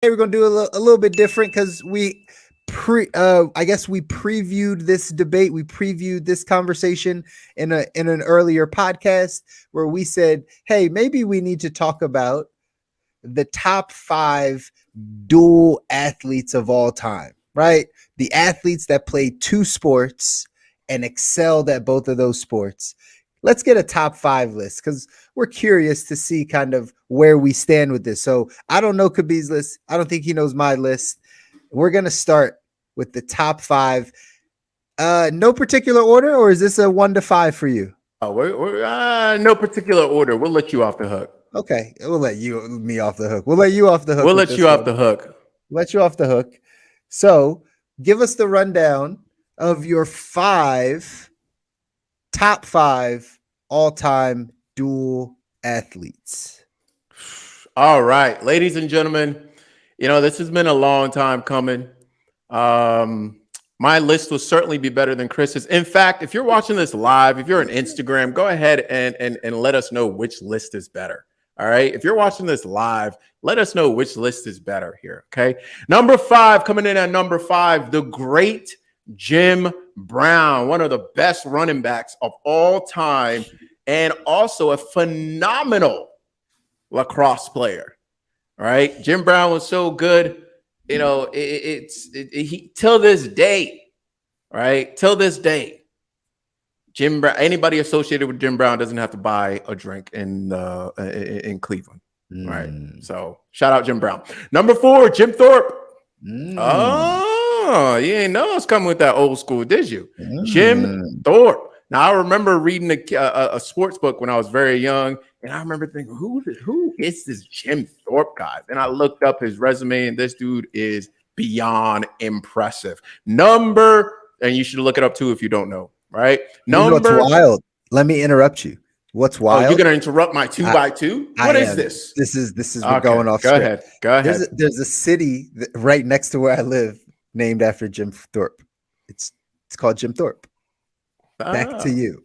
We're gonna do a little bit different because I guess we previewed this debate, we previewed this conversation in an earlier podcast where we said, hey, maybe we need to talk about the top five dual athletes of all time, right? The athletes that play two sports and excelled at both of those sports. Let's get a top five list because we're curious to see kind of where we stand with this. So I don't know Khabib's list. I don't think he knows my list. We're going to start with the top five. No particular order, or is this a 1 to 5 for you? Oh, we're no particular order. We'll let you off the hook. Okay, we'll let me off the hook. We'll let you off the hook We'll with let you this off one. the hook. Let you off the hook. So, give us the rundown of your top five all-time dual athletes. All right, ladies and gentlemen, this has been a long time coming. My list will certainly be better than Chris's. In fact, if you're watching this live, if you're on Instagram, go ahead and let us know which list is better. All right. If you're watching this live, let us know which list is better here. Okay. Number 5, coming in at number 5, the great Jim Brown, one of the best running backs of all time, and also a phenomenal lacrosse player. All right. Jim Brown was so good. He till this day, right? Till this day, Jim Brown, anybody associated with Jim Brown doesn't have to buy a drink in Cleveland. Right. So shout out Jim Brown. Number 4, Jim Thorpe. Oh, you ain't know I was coming with that old school, did you? Jim Thorpe. Now I remember reading a sports book when I was very young, and I remember thinking, who is this Jim Thorpe guy? And I looked up his resume, and this dude is beyond impressive. And you should look it up too if you don't know, right? What's wild? Let me interrupt you. What's wild? Oh, you're gonna interrupt my 2x2? What is this? This is we're going off. Go ahead. There's a city right next to where I live named after Jim Thorpe. It's called Jim Thorpe. Back to you.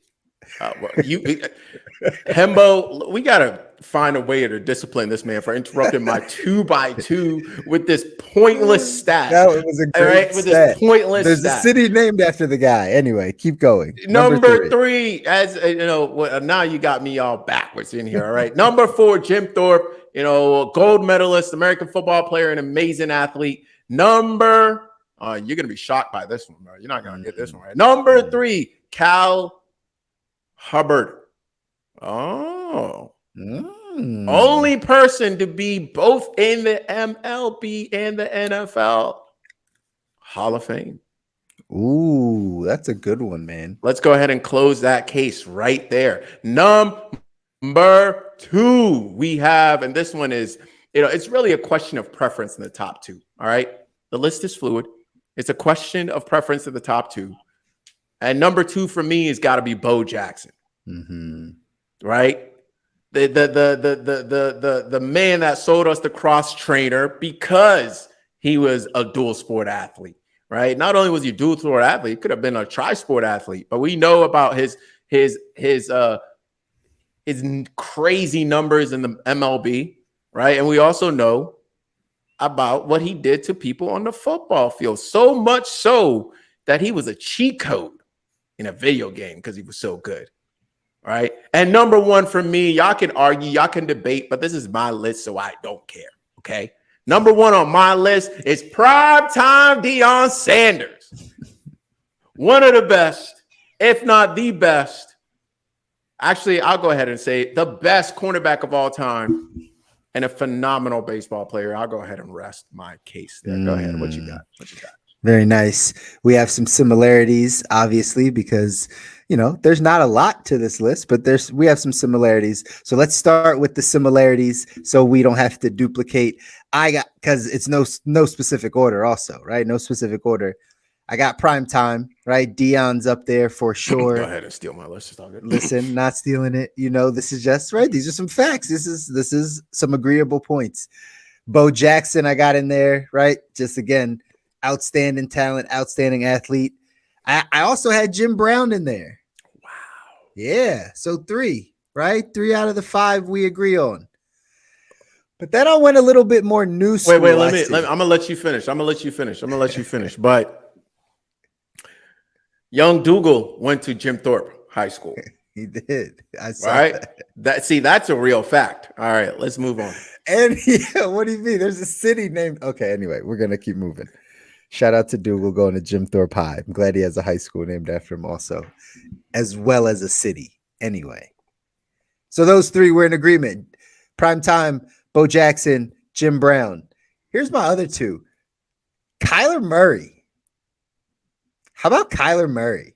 Hembo, we gotta find a way to discipline this man for interrupting my 2x2 with this pointless stat. That was a great stat. With this pointless There's stat. a city named after the guy. Anyway, keep going. Number 3, as you know, now you got me all backwards in here. All right. Number 4, Jim Thorpe, gold medalist, American football player, an amazing athlete. You're gonna be shocked by this one, bro. You're not gonna get this one right. Number 3, Cal Hubbard. Oh. Only person to be both in the MLB and the NFL Hall of Fame. Ooh, that's a good one, man. Let's go ahead and close that case right there. Number 2, we have, and this one is, it's really a question of preference in the top 2. All right. The list is fluid. It's a question of preference in the top 2. And number 2 for me has got to be Bo Jackson. Right? The man that sold us the cross trainer because he was a dual sport athlete, right? Not only was he a dual sport athlete, he could have been a tri-sport athlete, but we know about his crazy numbers in the MLB, right? And we also know about what he did to people on the football field, so much so that he was a cheat code in a video game because he was so good. Right. And number 1 for me, y'all can argue, y'all can debate, but this is my list, so I don't care. Okay. Number 1 on my list is primetime Deion Sanders. One of the best, if not the best. Actually, I'll go ahead and say the best cornerback of all time and a phenomenal baseball player. I'll go ahead and rest my case there. Go ahead. What you got? Very nice. We have some similarities, obviously, because there's not a lot to this list, but we have some similarities. So let's start with the similarities so we don't have to duplicate. Because it's no specific order also, right? No specific order. I got prime time, right? Deion's up there for sure. Go ahead and steal my list. Listen, not stealing it. This is just right. These are some facts. This is some agreeable points. Bo Jackson, I got in there, right? Just again, outstanding talent, outstanding athlete. I also had Jim Brown in there. Wow. Yeah. So 3, right? 3 out of the 5 we agree on. But then I went a little bit more new Wait, school. let me. I'm gonna let you finish. I'm gonna let you finish. But young Dougal went to Jim Thorpe High School. He did. I saw Right? that. That's a real fact. All right, let's move on. And yeah, what do you mean? There's a city named. Okay, anyway, we're gonna keep moving. Shout out to Dougal going to Jim Thorpe High. I'm glad he has a high school named after him, also, as well as a city. Anyway, so those three were in agreement. Prime time, Bo Jackson, Jim Brown. Here's my other two. Kyler Murray. How about Kyler Murray?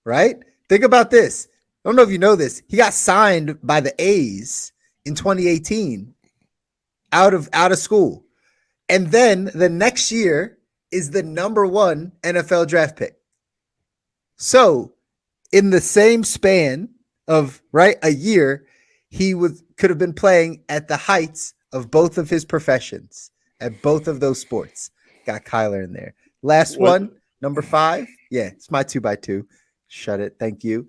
Right? Think about this. I don't know if you know this. He got signed by the A's in 2018 out of school. And then the next year is the number 1 NFL draft pick. So, in the same span of a year, he could have been playing at the heights of both of his professions at both of those sports. Got Kyler in there. Last What? one, number 5. Yeah, it's my 2x2. Shut it. Thank you.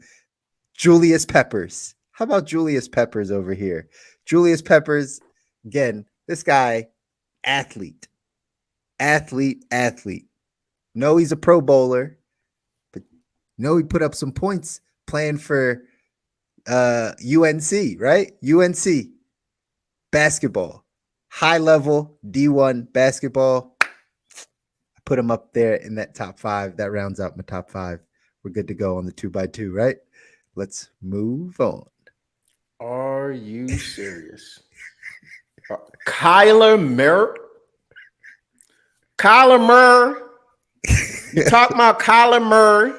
Julius Peppers. How about Julius Peppers over here? Julius Peppers, again, this guy, athlete. No, he's a Pro Bowler, but no, he put up some points playing for UNC, right? UNC basketball, high level D1 basketball. I put him up there in that top 5. That rounds out my top 5. We're good to go on the 2x2, right? Let's move on. Are you serious? Kyler Murray? Kyler Murray? You talk about Kyler Murray?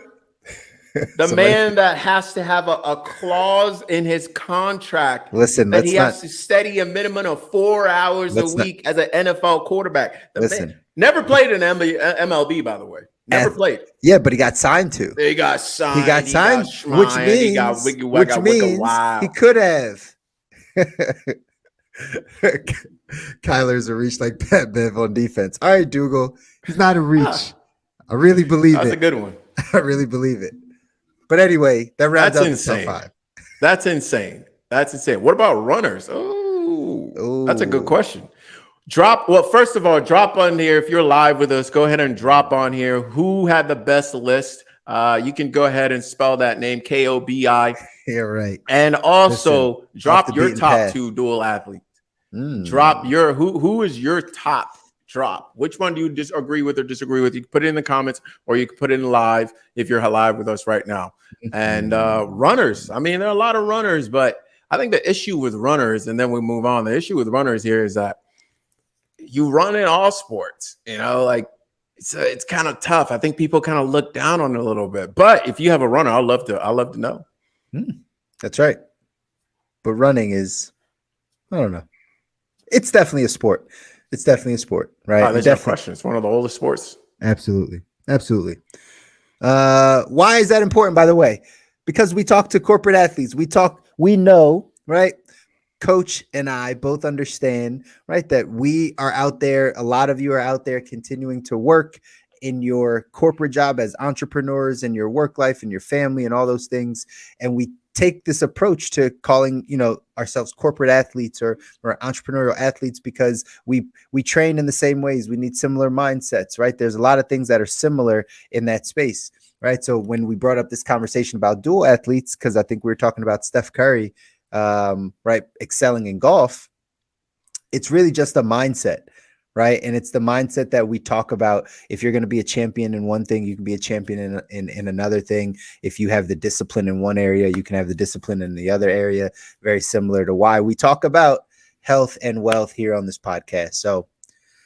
The man that has to have a clause in his contract that he has to study a minimum of 4 hours a week as an NFL quarterback. The man never played in MLB, by the way. Never played. Yeah, but he got signed to. He got signed. Which means he could have. Kyler's a reach like Pat Bev on defense. All right, Dougal. He's not a reach. I really believe That's a good one. I really believe it. But anyway, that rounds out the top 5. That's insane. What about runners? Oh, that's a good question. First of all, drop on here. If you're live with us, go ahead and drop on here. Who had the best list? You can go ahead and spell that name, Kobi. Yeah, right. And also drop your top 2 dual athletes. Drop your who is your top drop? Which one do you disagree with? You can put it in the comments, or you can put it in live if you're live with us right now. And runners. I mean, there are a lot of runners, but I think the issue with runners, and then we move on. The issue with runners here is that you run in all sports, like it's kind of tough. I think people kind of look down on it a little bit. But if you have a runner, I'd love to know. That's right. But running is, I don't know. It's definitely a sport. Right? There's no question. It's one of the oldest sports. Absolutely. Why is that important, by the way? Because we talk to corporate athletes. We know, right? Coach and I both understand, right, that we are out there. A lot of you are out there continuing to work in your corporate job as entrepreneurs, in your work life, in your family, and all those things. And we take this approach to calling, ourselves corporate athletes or entrepreneurial athletes because we train in the same ways. We need similar mindsets, right? There's a lot of things that are similar in that space, right? So when we brought up this conversation about dual athletes, because I think we were talking about Steph Curry, right, excelling in golf, it's really just a mindset, right? And it's the mindset that we talk about. If you're going to be a champion in one thing, you can be a champion in another thing. If you have the discipline in one area, you can have the discipline in the other area. Very similar to why we talk about health and wealth here on this podcast. So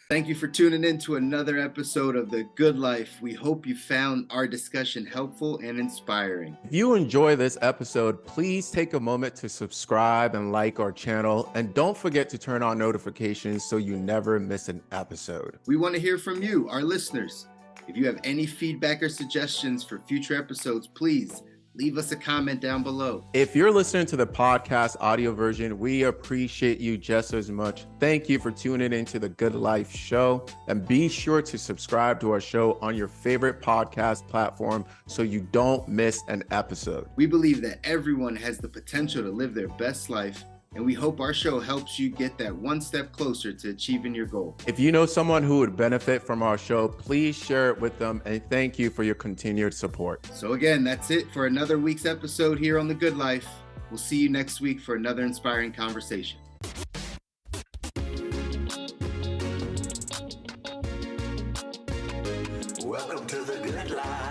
thank you for tuning in to another episode of The Good Life. We hope you found our discussion helpful and inspiring. If you enjoy this episode, please take a moment to subscribe and like our channel. And don't forget to turn on notifications so you never miss an episode. We want to hear from you, our listeners. If you have any feedback or suggestions for future episodes, please leave us a comment down below. If you're listening to the podcast audio version, we appreciate you just as much. Thank you for tuning into the Good Life Show. And be sure to subscribe to our show on your favorite podcast platform so you don't miss an episode. We believe that everyone has the potential to live their best life And we hope our show helps you get that one step closer to achieving your goal. If you know someone who would benefit from our show, please share it with them. And thank you for your continued support. So again, that's it for another week's episode here on The Good Life. We'll see you next week for another inspiring conversation. Welcome to The Good Life.